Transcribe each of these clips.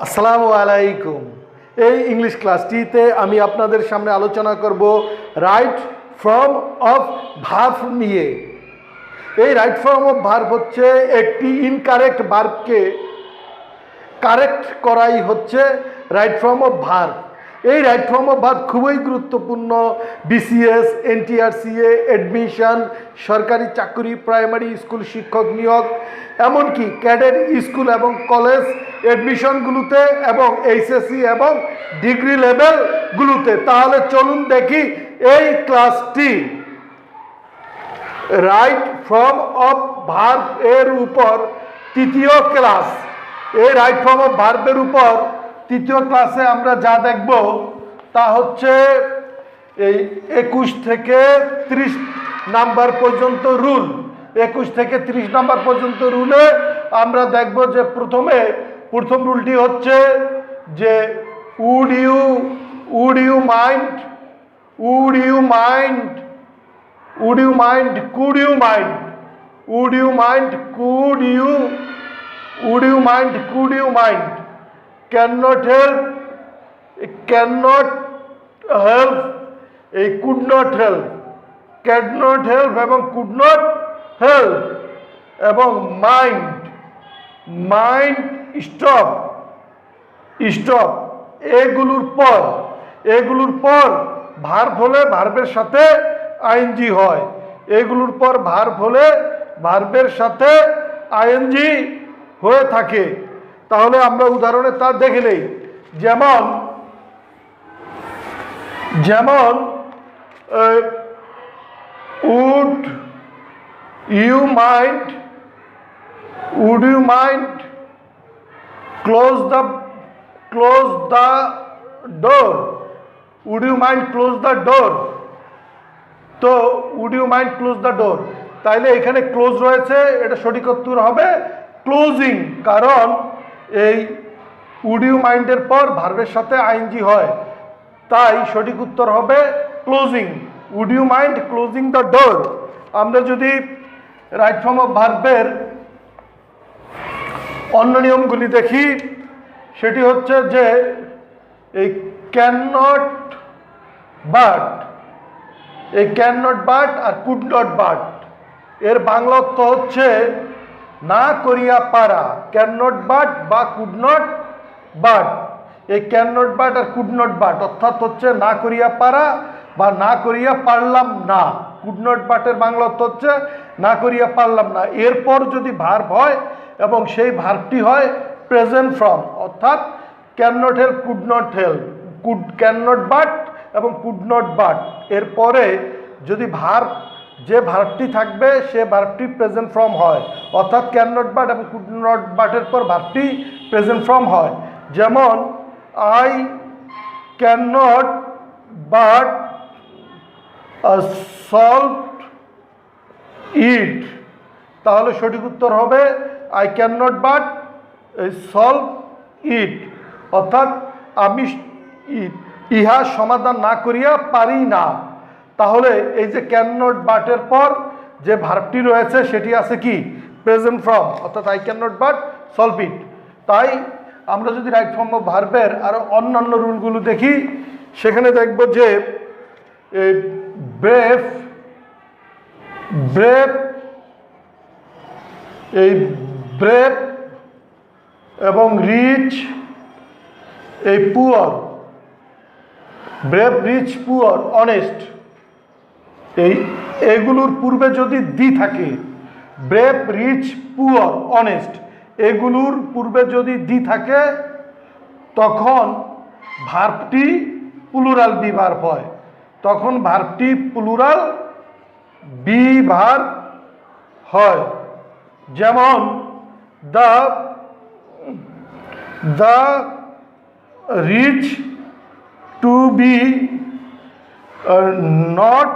আসসালামু আলাইকুম। এই ইংলিশ ক্লাসটিতে আমি আপনাদের সামনে আলোচনা করব রাইট ফর্ম অফ ভার্ব নিয়ে। এই রাইট ফর্ম অফ ভার্ব হচ্ছে একটি ইনকারেক্ট ভার্বকে কারেক্ট করাই হচ্ছে রাইট ফর্ম অফ ভার্ব। এই রাইট ফর্ম অফ ভার্ব খুবই গুরুত্বপূর্ণ। বিসিএস, এনটিআরসিএ, অ্যাডমিশন, সরকারি চাকরি, প্রাইমারি স্কুল শিক্ষক নিয়োগ, এমনকি ক্যাডেট স্কুল এবং কলেজ অ্যাডমিশনগুলোতে এবং এইচএসসি এবং ডিগ্রি লেভেলগুলোতে। তাহলে চলুন দেখি এই ক্লাসটি রাইট ফর্ম অফ ভার্ব এর উপর তৃতীয় ক্লাস। এই রাইট ফর্ম অফ ভার্বের উপর তৃতীয় ক্লাসে আমরা যা দেখব তা হচ্ছে এই 21 থেকে 30 নাম্বার পর্যন্ত রুল। 21 থেকে 30 নাম্বার পর্যন্ত রুলে আমরা দেখব যে প্রথম রুলটি হচ্ছে যে would you mind, could you mind, cannot help, এই could not help এবং could not help, এবং মাইন্ড স্টপ এগুলোর পর ভার্ব হলে ভার্বের সাথে আইএনজি হয়। এগুলোর পর ভার্ব হলে ভার্বের সাথে আইএনজি হয়ে থাকে। তাহলে আমরা উদাহরণে তা দেখে নেই। যেমন would you mind close the door, would you mind close the door. তো would you mind close the door, তাইলে এখানে ক্লোজ রয়েছে, এটা সঠিক উত্তর হবে ক্লোজিং, কারণ এই উড ইউ মাইন্ডের পর ভার্বের সাথে আইএনজি হয়, তাই সঠিক উত্তর হবে closing. Would you mind closing the door. আমরা যদি রাইট ফর্ম অফ ভার্বের অন্য নিয়মগুলি দেখি, সেটি হচ্ছে যে এই ক্যান নট বাট আর কুড নট বাট এর বাংলা অর্থ হচ্ছে না করিয়া পারা। ক্যান নট বাট বা কুড নট বাট, এই ক্যান নট বাট আর কুড নট বাট অর্থাৎ হচ্ছে না করিয়া পারা বা না করিয়া পারলাম না। কুড নট বাটের বাংলা অর্থ হচ্ছে না করিয়া পারলাম না। এরপর যদি ভার্ব হয় এবং সেই ভার্বটি হয় প্রেজেন্ট ফর্ম, অর্থাৎ can not help, could not help, can not but এবং কুড নট বাট, এরপরে যদি যে ভার্বটি থাকবে সে ভার্বটি প্রেজেন্ট ফর্ম হয়, অর্থাৎ ক্যান নট বাট এবং কুড নট বাটের পর ভার্বটি প্রেজেন্ট ফর্ম হয়। যেমন I can not but solve it, তাহলে সঠিক উত্তর হবে I can not but solve it, অর্থাৎ আমি ইহা সমাধান না করিয়া পারি না। তাহলে এই যে ক্যান নট বাটের পর যে ভার্বটি রয়েছে সেটি আছে কি প্রেজেন্ট ফর্ম, অর্থাৎ I can not but solve ইট। তাই আমরা যদি রাইট ফর্ম অফ ভার্বের আরও অন্যান্য রুলগুলো দেখি, সেখানে দেখব যে ব্রেভ এবং রিচ, এই poor, brave, rich, poor, honest, এগুলোর পূর্বে যদি দি থাকে, ব্রেভ, রিচ, পুয়ার, অনেস্ট, এগুলোর পূর্বে যদি দি থাকে তখন ভার্বটি প্লুরাল বি ভার্ব হয়। তখন ভার্বটি প্লুরাল বি ভার্ব হয়। যেমন the rich to be not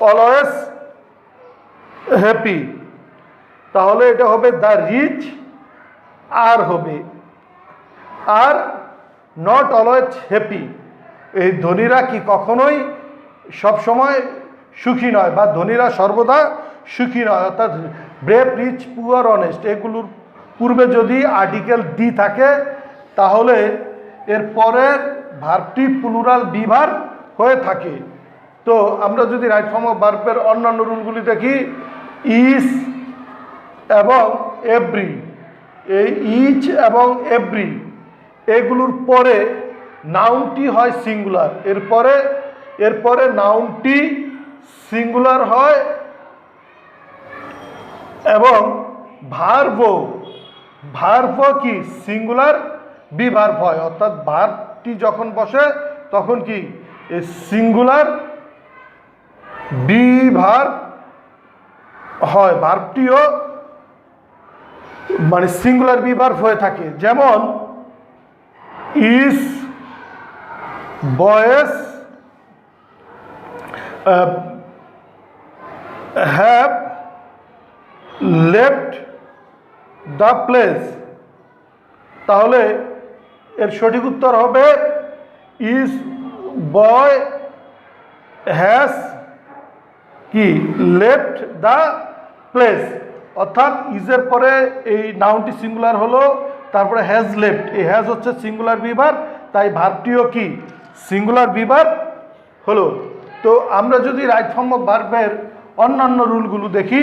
always happy, তাহলে এটা হবে দ্য রিচ আর হবে আর নট অলওয়েজ হ্যাপি। এই ধনীরা কি কখনোই সবসময় সুখী নয়, বা ধনীরা সর্বদা সুখী নয়, অর্থাৎ ব্রেভ, রিচ, পুয়ার, অনেস্ট এগুলোর পূর্বে যদি আর্টিকেল ডি থাকে তাহলে এর পরের ভার্বটি প্লুরাল বি ভার্ব হয়ে থাকে। তো আমরা যদি রাইট ফর্ম অফ ভার্বের অন্যান্য রুলগুলি দেখি, ইজ এবং এভরি, এই ইচ এবং এভরি এগুলোর পরে নাউনটি হয় সিঙ্গুলার, এরপরে নাউনটি সিঙ্গুলার হয় এবং ভার্ব কি সিঙ্গুলার বি ভার্ব হয়, অর্থাৎ ভার্বটি যখন বসে তখন কি এই সিঙ্গুলার বি ভার্ব হয়, ভার্বটিও মানে সিঙ্গুলার বি ভার্ব হয়ে থাকে। যেমন ইজ বয়েস হ্যাভ লেফট দ্য প্লেস, তাহলে এর সঠিক উত্তর হবে ইজ বয় হ্যাজ কি লেফট দ্য প্লেস, অর্থাৎ ইজের পরে এই নাউনটি সিঙ্গুলার হলো, তারপরে হ্যাজ লেফট, এই হ্যাজ হচ্ছে সিঙ্গুলার বি ভার্ব, তাই ভার্বটিও কি সিঙ্গুলার বি ভার্ব হলো। তো আমরা যদি রাইট ফর্ম অফ ভার্বের অন্যান্য রুলগুলো দেখি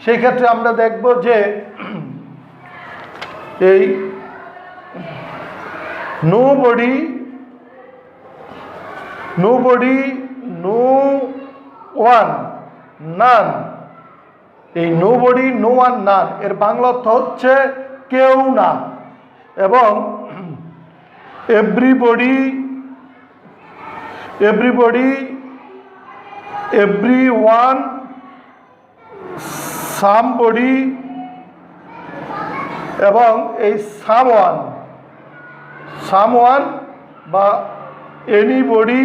সেই ক্ষেত্রে আমরা দেখব যে এই নোবডি, নো ওয়ান, নান, এই নোবডি, নো ওয়ান, নান এর বাংলা অর্থ হচ্ছে কেউ না, এবং এভরিবডি, এভরিওয়ান, সামবডি এবং এই সামওয়ান বা এনিবডি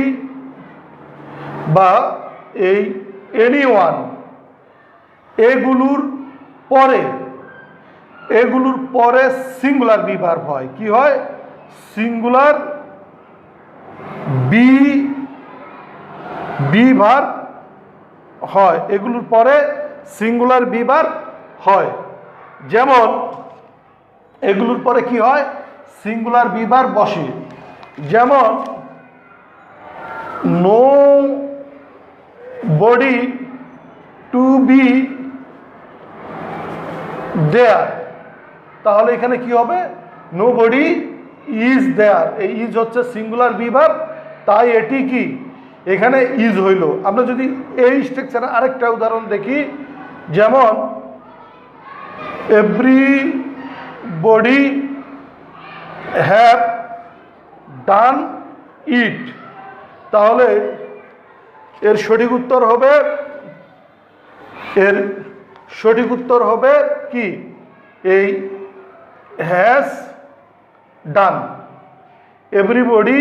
বা এই এনিওয়ান এগুলোর পরে সিঙ্গুলার বি ভার্ব হয়। কি হয়? সিঙ্গুলার বি ভার্ব হয়, এগুলোর পরে সিঙ্গুলার বি ভার্ব হয়। যেমন এগুলোর পরে কি হয়? সিঙ্গুলার বি ভার্ব বসে। যেমন nobody to be there, তাহলে এখানে কি হবে? নো বডি ইজ দেয়ার, এই ইজ হচ্ছে সিঙ্গুলার বি ভার্ব, তাই এটি কি এখানে ইজ হইল। আমরা যদি এই স্ট্রাকচারে আরেকটা উদাহরণ দেখি, যেমন এভরিবডি হ্যাভ ডান ইট, তাহলে এর সঠিক উত্তর হবে কি এই হ্যাজ ডান। এভরিবডি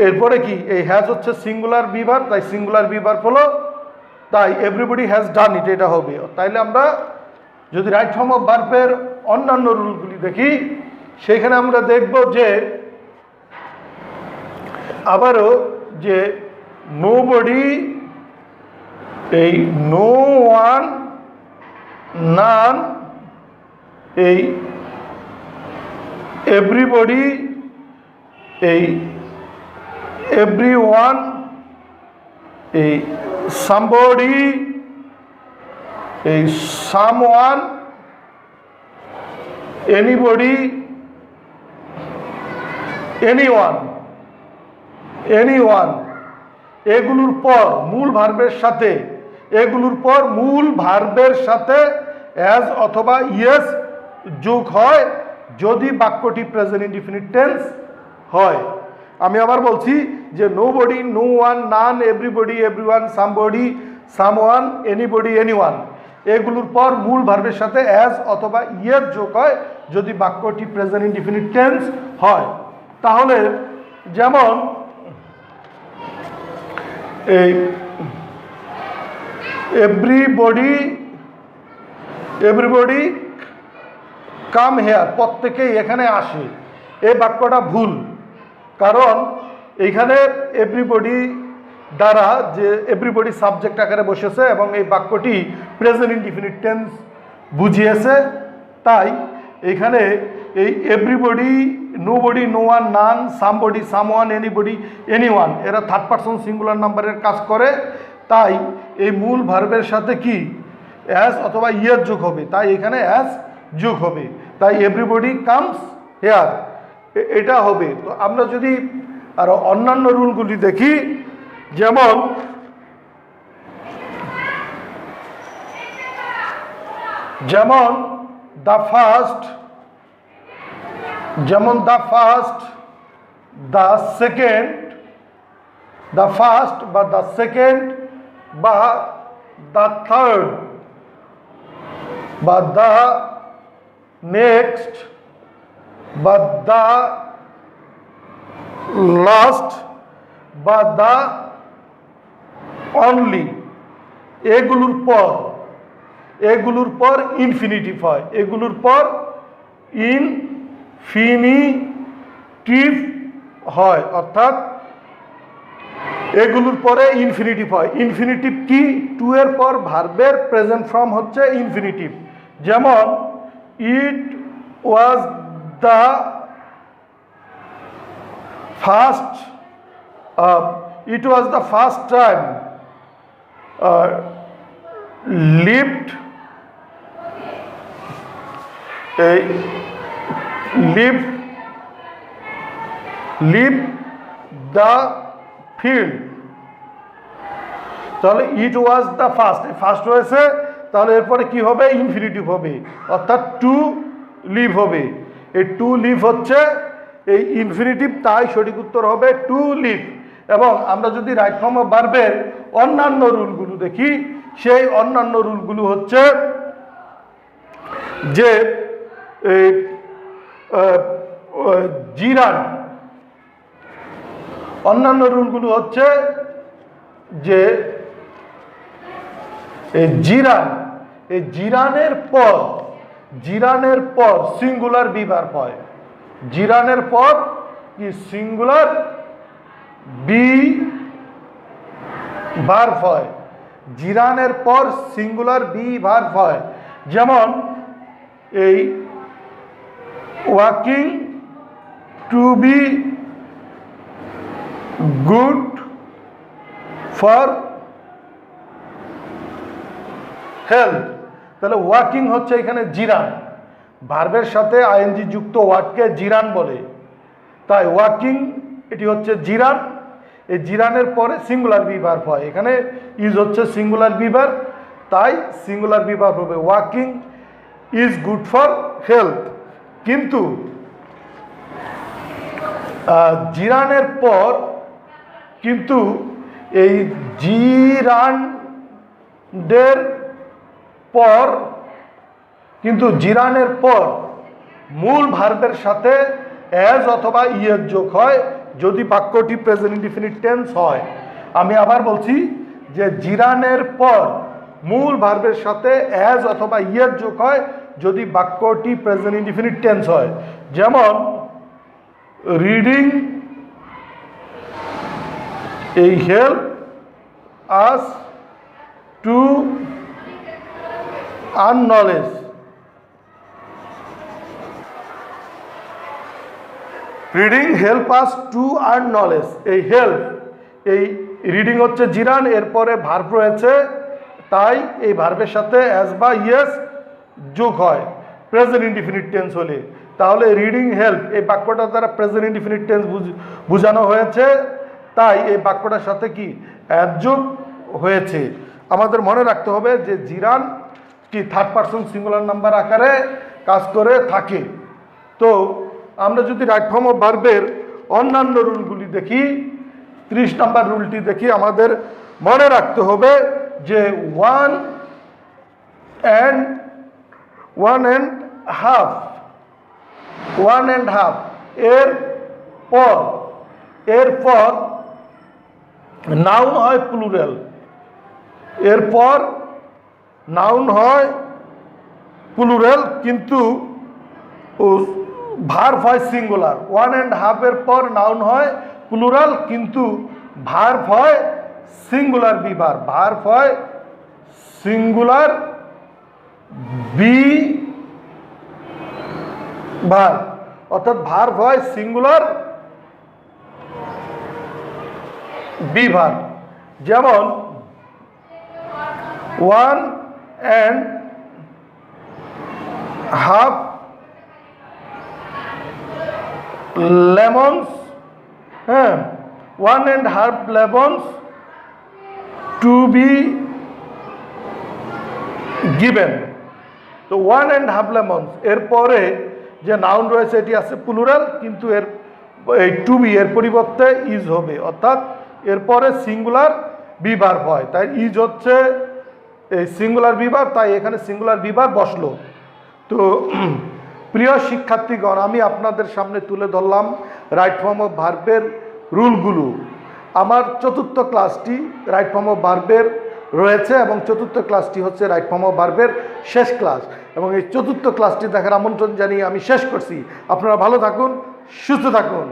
এরপরে কি এই হ্যাজ হচ্ছে সিঙ্গুলার বি ভার্ব, তাই সিঙ্গুলার বি ভার্ব হলো, তাই এভরিবডি হ্যাজ ডান ইট এটা হবে। তাইলে আমরা যদি রাইট ফর্ম অফ ভার্বের অন্যান্য রুলগুলি দেখি সেইখানে আমরা দেখব যে আবারও যে নোবডি, এই নো ওয়ান, নান, এই এভরিবডি, এই এভরিওয়ান, এই সামবডি, এই সামওয়ান, এনিবডি, এনিওয়ান এগুলোর পর মূল ভার্বের সাথে অ্যাজ অথবা ইয়েস যোগ হয় যদি বাক্যটি প্রেজেন্ট ইনডিফিনিট টেন্স হয়। আমি আবার বলছি যে nobody, no one, none, everybody, everyone, somebody, someone, anybody, anyone এগুলোর পর মূল ভার্বের সাথে অ্যাজ অথবা ইয়েস যোগ হয় যদি বাক্যটি প্রেজেন্ট ইনডিফিনিট টেন্স হয়। তাহলে যেমন এই এভরিবডি কাম হেয়ার, প্রত্যেকেই এখানে আসে, এই বাক্যটা ভুল, কারণ এইখানে এভরিবডি দ্বারা যে এভরিবডি সাবজেক্ট আকারে বসেছে এবং এই বাক্যটি প্রেজেন্ট ইনডিফিনিট টেন্স বুঝিয়েছে, তাই এখানে এই এভরিবডি, নোবডি, নো ওয়ান, নান, সামবডি, সামওয়ান, এনিবডি, এনিওয়ান এরা থার্ড পারসন সিঙ্গুলার নাম্বারের কাজ করে। তাই এই মূল ভার্বের সাথে কি অ্যাজ অথবা ইয়ার যোগ হবে, তাই এখানে অ্যাজ যোগ হবে, তাই এভরিবডি কামস হেয়ার এটা হবে। তো আমরা যদি আরো অন্যান্য রুলগুলি দেখি, যেমন the first, the second, the first বা দ্য সেকেন্ড বা দ্য থার্ড বা দ্য নেক্সট বা দ্য লাস্ট বা দ্য অনলি, এগুলোর পর ইনফিনিটিভ হয়, এগুলোর পর ইনফিনিটিভ হয়, অর্থাৎ এগুলোর পরে ইনফিনিটিভ হয়। ইনফিনিটিভ কি? টু এর পর ভার্বের প্রেজেন্ট ফর্ম হচ্ছে ইনফিনিটিভ। যেমন it was the first time lived the field। তাহলে ইট ওয়াজ দ্য ফার্স্ট হয়েছে, তাহলে এরপরে কি হবে? ইনফিনিটিভ হবে, অর্থাৎ টু লিভ হবে। এই টু লিভ হচ্ছে এই ইনফিনিটিভ, তাই সঠিক উত্তর হবে টু লিভ। এবং আমরা যদি রাইট ফর্ম অফ ভার্বের অন্যান্য রুলগুলো দেখি, সেই অন্যান্য রুলগুলো হচ্ছে যে জিরান, অন্যান্য রুলগুলো হচ্ছে যে জিরানের পর সিঙ্গুলার বি ভার্ব হয়, জিরানের পর কি সিঙ্গুলার বি ভার্ব হয়, জিরানের পর সিঙ্গুলার বি ভার্ব হয়। যেমন এই walking, to be good for health. তাহলে ওয়াকিং হচ্ছে এখানে জিরান, ভার্বের সাথে আইএনজি যুক্ত ওয়ার্ডকে জিরান বলে, তাই ওয়াকিং এটি হচ্ছে জিরান। এই জিরানের পরে সিঙ্গুলার বি ভার্ব হয়, এখানে ইজ হচ্ছে সিঙ্গুলার বি ভার্ব, তাই সিঙ্গুলার বি ভার্ব হবে walking is good for health. কিন্তু জিরানের পর কিন্তু এই জিরানের পর মূল ভার্বের সাথে অ্যাজ অথবা ইয়ের যোগ হয় যদি বাক্যটি প্রেজেন্ট ইনডিফিনিট টেন্স হয়। আমি আবার বলছি যে জিরানের পর মূল ভার্বের সাথে অ্যাজ অথবা ইয়ের যোগ হয় যদি বাক্যটি প্রেজেন্ট ইনডিফিনিট টেন্স হয়। যেমন রিডিং এই help us to earn knowledge. Reading help us to earn knowledge, এই হেল্প, এই রিডিং হচ্ছে জিরান, এরপরে ভার্ব রয়েছে, তাই এই ভার্বের সাথে অ্যাজ বা ইয়েস যোগ হয় প্রেজেন্ট ইনডিফিনিট টেন্স হলে। তাহলে রিডিং হেল্প এই বাক্যটা দ্বারা প্রেজেন্ট ইনডিফিনিট টেন্স বোঝানো হয়েছে, তাই এই বাক্যটার সাথে কি অ্যাজ যোগ হয়েছে। আমাদের মনে রাখতে হবে যে জিরান কি থার্ড পারসন সিঙ্গুলার নাম্বার আকারে কাজ করে থাকে। তো আমরা যদি রাইট ফর্ম অফ ভার্বের অন্যান্য রুলগুলি দেখি, 30 নম্বর রুলটি দেখি, আমাদের মনে রাখতে হবে যে ওয়ান অ্যান্ড হাফ এরপর নাউন হয় প্লুরাল, এরপর নাউন হয় প্লুরাল, কিন্তু ভার্ব হয় সিঙ্গুলার। 1.5 এর পর নাউন হয় প্লুরাল, কিন্তু ভার্ব হয় সিঙ্গুলার বি ভার্ব, ভার্ব হয় সিঙ্গুলার বি ভার্ব, অর্থাৎ ভার্ব হয় সিঙ্গুলার বি ভার্ব। যেমন ওয়ান অ্যান্ড হাফ লেমনস, হ্যাঁ, one and half lemons to be given. তো ওয়ান অ্যান্ড হাফ লেমনস এরপরে যে নাউন রয়েছে এটি আছে প্লুরাল, কিন্তু এর এই টু বি এর পরিবর্তে ইজ হবে, অর্থাৎ এরপরে সিঙ্গুলার বি ভার্ব হয়। তাই ইজ হচ্ছে এই সিঙ্গুলার বি ভার্ব, তাই এখানে সিঙ্গুলার বি ভার্ব বসলো। তো প্রিয় শিক্ষার্থীগণ, আমি আপনাদের সামনে তুলে ধরলাম রাইট ফর্ম অফ ভার্বের রুলগুলো। আমার চতুর্থ ক্লাসটি রাইট ফর্ম অফ ভার্বের রয়েছে এবং চতুর্থ ক্লাসটি হচ্ছে রাইট ফর্ম অফ ভার্বের শেষ ক্লাস, এবং এই চতুর্থ ক্লাসটি দেখার আমন্ত্রণ জানিয়ে আমি শেষ করছি। আপনারা ভালো থাকুন, সুস্থ থাকুন।